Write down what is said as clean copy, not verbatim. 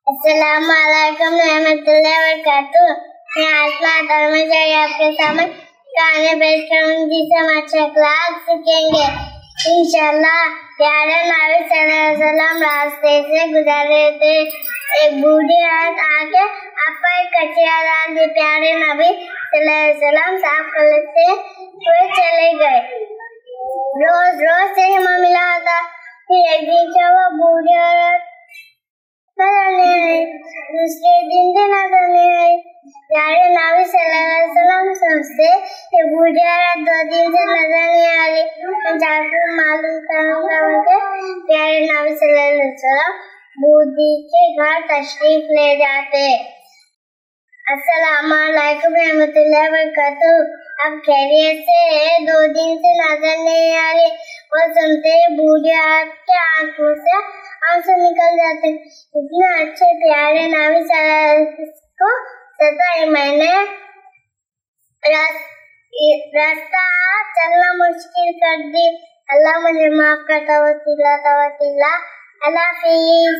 अस्सलामुअलैकुम रहमतुल्लाहि व बरकातुहू। मैं आसमा धर्मचारी आपके सामने गाने पेश करूंगी जिससे हम अच्छे अखलाक सीखेंगे इंशाल्लाह। प्यारे नबी सल्लल्लाहु अलैहि वसल्लम रास्ते से गुजर रहे थे। एक बूढ़ी औरत आके आप पर कचरा डाल दी। प्यारे नबी सल्लल्लाहु अलैहि वसल्लम साफ करते हुए चले गए। रोज रोज से ही मिला था। फिर एक दिन क्या हुआ, बूढ़ी औरत नजर नहीं आई, दूसरे दिन भी नजर नहीं आई। प्यारे नबी सल्लल्लाहु अलैहि वसल्लम सोचते कि बूढ़ी औरत 2 दिन से नजर नहीं आ रही, मैं जाकर मालूम करूंगा। उनके प्यारे नबी सल्लल्लाहु अलैहि वसल्लम बूढ़ी के घर तशरीफ ले जाते। अस्सलामुअलैकुम रहमतुल्लाहि व बरकातुहू। अब खैरियत से है? 2 दिन से नजर नहीं आ रही। वो सुनते ही बूढ़ी औरत के आंखों से आंसू निकल जाते। इतने अच्छे प्यारे नबी सल्लल्लाहु अलैहि वसल्लम को सताई मैंने रास्ता चलना मुश्किल कर दी। अल्लाह मुझे माफ करता। वसीला अल्लाह हाफिज।